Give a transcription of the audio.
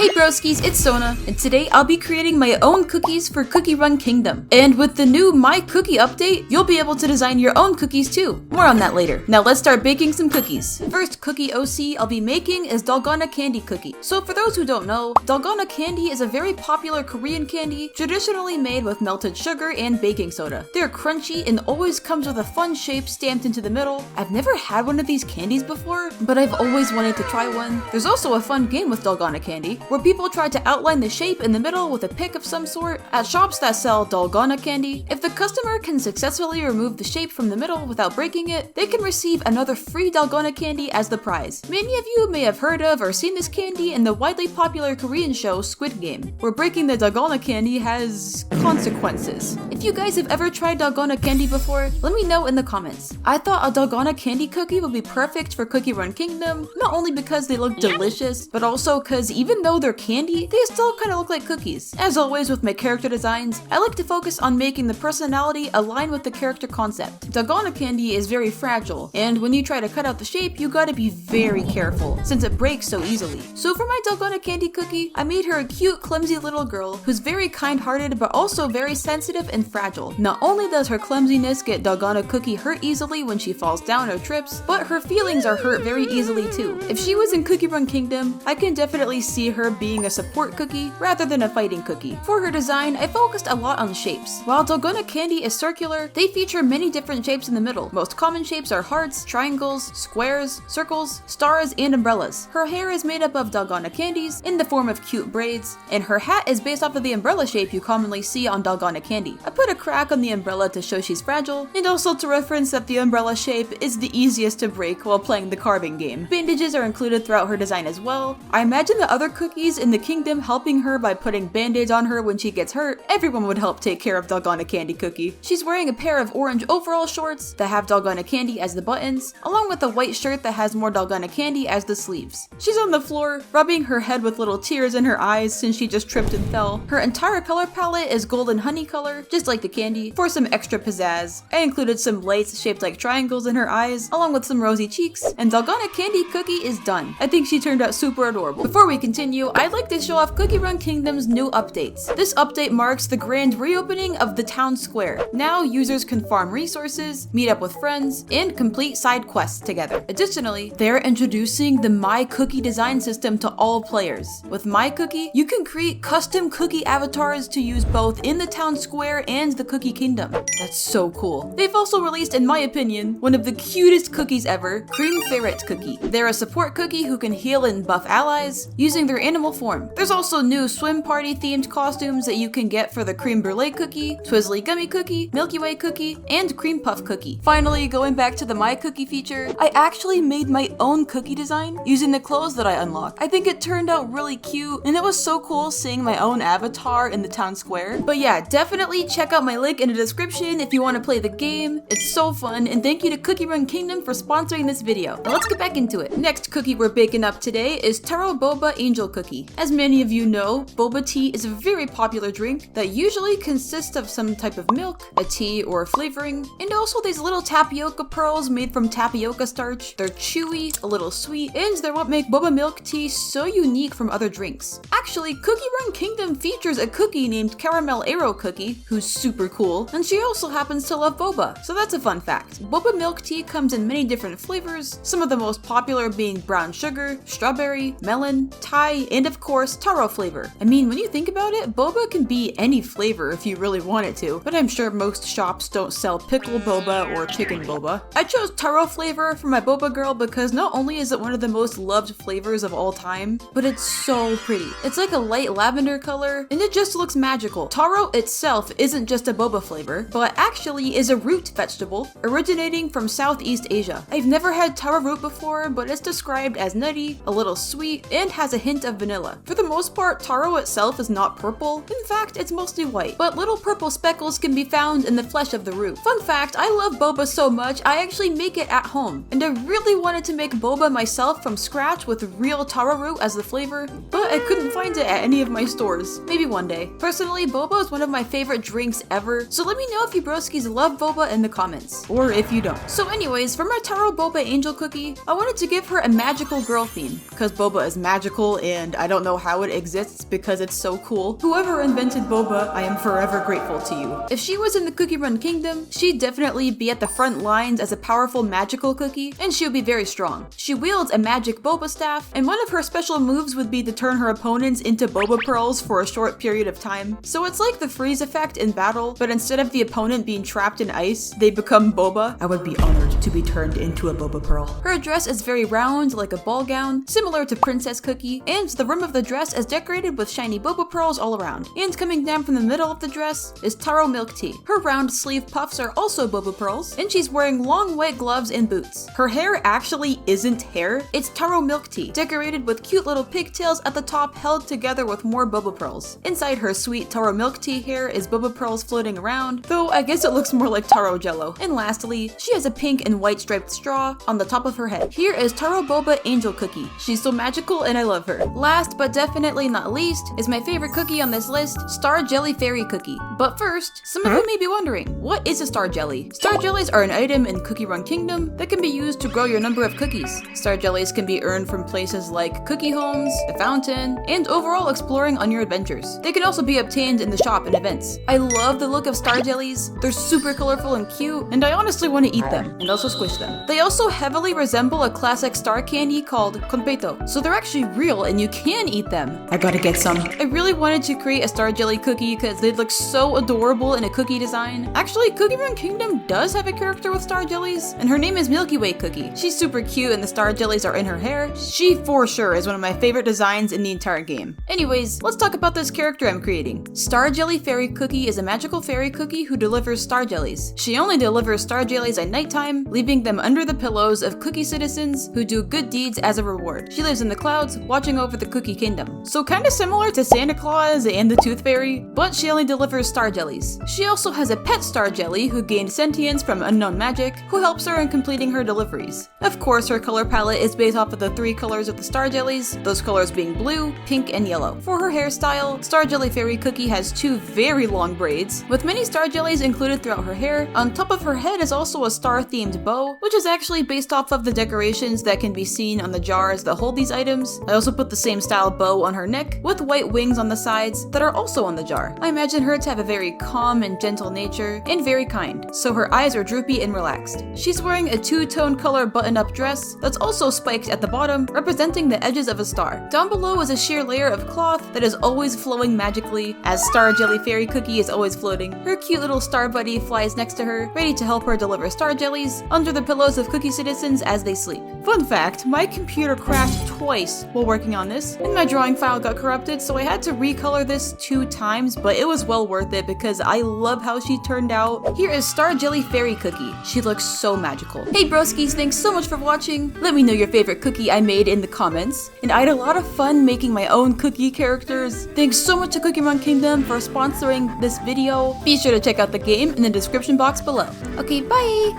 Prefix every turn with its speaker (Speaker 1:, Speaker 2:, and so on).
Speaker 1: Hey broskies, it's Sona, and today I'll be creating my own cookies for CookieRun Kingdom. And with the new My Cookie update, you'll be able to design your own cookies too. More on that later. Now let's start baking some cookies. First cookie OC I'll be making is Dalana candy cookie. So for those who don't know, Dalana candy is a very popular Korean candy, traditionally made with melted sugar and baking soda. They're crunchy and always comes with a fun shape stamped into the middle. I've never had one of these candies before, but I've always wanted to try one. There's also a fun game with Dalana candy, where people try to outline the shape in the middle with a pick of some sort. At shops that sell Dalana candy, if the customer can successfully remove the shape from the middle without breaking it, they can receive another free Dalana candy as the prize. Many of you may have heard of or seen this candy in the widely popular Korean show Squid Game, where breaking the Dalana candy has consequences. If you guys have ever tried Dalana candy before, let me know in the comments. I thought a Dalana candy cookie would be perfect for CookieRun Kingdom, not only because they look delicious, but also because even though they're candy, they still kind of look like cookies. As always with my character designs, I like to focus on making the personality align with the character concept. Dalana candy is very fragile, and when you try to cut out the shape, you gotta be very careful, since it breaks so easily. So for my Dalana candy cookie, I made her a cute, clumsy little girl who's very kind-hearted but also very sensitive and fragile. Not only does her clumsiness get Dalana cookie hurt easily when she falls down or trips, but her feelings are hurt very easily too. If she was in CookieRun Kingdom, I can definitely see her being a support cookie rather than a fighting cookie. For her design, I focused a lot on shapes. While Dalana candy is circular, they feature many different shapes in the middle. Most common shapes are hearts, triangles, squares, circles, stars, and umbrellas. Her hair is made up of Dalana candies in the form of cute braids, and her hat is based off of the umbrella shape you commonly see on Dalana candy. I put a crack on the umbrella to show she's fragile, and also to reference that the umbrella shape is the easiest to break while playing the carving game. Bandages are included throughout her design as well. I imagine the other cookies in the kingdom helping her by putting band-aids on her when she gets hurt. Everyone would help take care of Dalana candy cookie. She's wearing a pair of orange overall shorts that have Dalana candy as the buttons, along with a white shirt that has more Dalana candy as the sleeves. She's on the floor, rubbing her head with little tears in her eyes since she just tripped and fell. Her entire color palette is golden honey color, just like the candy, for some extra pizzazz. I included some lights shaped like triangles in her eyes, along with some rosy cheeks, and Dalana candy cookie is done. I think she turned out super adorable. Before we continue, I'd like to show off CookieRun Kingdom's new updates. This update marks the grand reopening of the town square. Now users can farm resources, meet up with friends, and complete side quests together. Additionally, they're introducing the My Cookie design system to all players. With My Cookie, you can create custom cookie avatars to use both in the town square and the Cookie Kingdom. That's so cool. They've also released, in my opinion, one of the cutest cookies ever, Cream Ferret Cookie. They're a support cookie who can heal and buff allies using their animal form. There's also new swim party themed costumes that you can get for the Cream Brulee Cookie, Twizzly Gummy Cookie, Milky Way Cookie, and Cream Puff Cookie. Finally, going back to the My Cookie feature, I actually made my own cookie design using the clothes that I unlocked. I think it turned out really cute, and it was so cool seeing my own avatar in the town square. But yeah, definitely check out my link in the description if you want to play the game. It's so fun, and thank you to CookieRun Kingdom for sponsoring this video. Now let's get back into it. Next cookie we're baking up today is Taro Boba Angel Cookie. As many of you know, boba tea is a very popular drink that usually consists of some type of milk, a tea, or a flavoring, and also these little tapioca pearls made from tapioca starch. They're chewy, a little sweet, and they're what make boba milk tea so unique from other drinks. Actually, CookieRun Kingdom features a cookie named Caramel Arrow Cookie, who's super cool, and she also happens to love boba, so that's a fun fact. Boba milk tea comes in many different flavors, some of the most popular being brown sugar, strawberry, melon, Thai, and of course, taro flavor. I mean, when you think about it, boba can be any flavor if you really want it to, but I'm sure most shops don't sell pickle boba or chicken boba. I chose taro flavor for my boba girl because not only is it one of the most loved flavors of all time, but it's so pretty. It's like a light lavender color, and it just looks magical. Taro itself isn't just a boba flavor, but actually is a root vegetable originating from Southeast Asia. I've never had taro root before, but it's described as nutty, a little sweet, and has a hint of vanilla. For the most part, taro itself is not purple. In fact, it's mostly white, but little purple speckles can be found in the flesh of the root. Fun fact, I love boba so much, I actually make it at home, and I really wanted to make boba myself from scratch with real taro root as the flavor, but I couldn't find it at any of my stores. Maybe one day. Personally, boba is one of my favorite drinks ever, so let me know if you broskies love boba in the comments, or if you don't. So anyways, for my Taro Boba Angel Cookie, I wanted to give her a magical girl theme, because boba is magical and and I don't know how it exists because it's so cool. Whoever invented boba, I am forever grateful to you. If she was in the CookieRun kingdom, she'd definitely be at the front lines as a powerful magical cookie, and she would be very strong. She wields a magic boba staff, and one of her special moves would be to turn her opponents into boba pearls for a short period of time. So it's like the freeze effect in battle, but instead of the opponent being trapped in ice, they become boba. I would be honored to be turned into a boba pearl. Her dress is very round, like a ball gown, similar to Princess Cookie, and the rim of the dress is decorated with shiny boba pearls all around. And coming down from the middle of the dress is taro milk tea. Her round sleeve puffs are also boba pearls, and she's wearing long white gloves and boots. Her hair actually isn't hair, it's taro milk tea, decorated with cute little pigtails at the top held together with more boba pearls. Inside her sweet taro milk tea hair is boba pearls floating around, though I guess it looks more like taro jello. And lastly, she has a pink and white striped straw on the top of her head. Here is Taro Boba Angel Cookie. She's so magical and I love her. Last but definitely not least is my favorite cookie on this list, Star Jelly Fairy Cookie. But first, some of you may be wondering, what is a star jelly? Star jellies are an item in CookieRun Kingdom that can be used to grow your number of cookies. Star jellies can be earned from places like cookie homes, the fountain, and overall exploring on your adventures. They can also be obtained in the shop and events. I love the look of star jellies. They're super colorful and cute, and I honestly want to eat them and also squish them. They also heavily resemble a classic star candy called confeito, so they're actually real and you can eat them. I gotta get some. I really wanted to create a star jelly cookie because they look so adorable in a cookie design. Actually, CookieRun Kingdom does have a character with star jellies, and her name is Milky Way Cookie. She's super cute and the star jellies are in her hair. She for sure is one of my favorite designs in the entire game. Anyways, let's talk about this character I'm creating. Star Jelly Fairy Cookie is a magical fairy cookie who delivers star jellies. She only delivers star jellies at nighttime, leaving them under the pillows of cookie citizens who do good deeds as a reward. She lives in the clouds, watching over the Cookie Kingdom. So kinda similar to Santa Claus and the Tooth Fairy, but she only delivers star jellies. She also has a pet star jelly who gained sentience from unknown magic, who helps her in completing her deliveries. Of course, her color palette is based off of the 3 colors of the star jellies, those colors being blue, pink, and yellow. For her hairstyle, Star Jelly Fairy Cookie has 2 very long braids, with many star jellies included throughout her hair. On top of her head is also a star-themed bow, which is actually based off of the decorations that can be seen on the jars that hold these items. I also put the same style bow on her neck, with white wings on the sides that are also on the jar. I imagine her to have a very calm and gentle nature, and very kind, so her eyes are droopy and relaxed. She's wearing a 2-tone color button-up dress that's also spiked at the bottom, representing the edges of a star. Down below is a sheer layer of cloth that is always flowing magically, as Star Jelly Fairy Cookie is always floating. Her cute little star buddy flies next to her, ready to help her deliver star jellies under the pillows of cookie citizens as they sleep. Fun fact, my computer crashed twice while working on this, and my drawing file got corrupted, so I had to recolor this 2 times, but it was well worth it because I love how she turned out. Here is Star Jelly Fairy Cookie. She looks so magical. Hey broskies, thanks so much for watching. Let me know your favorite cookie I made in the comments. And I had a lot of fun making my own cookie characters. Thanks so much to CookieRun Kingdom for sponsoring this video. Be sure to check out the game in the description box below. Okay, bye!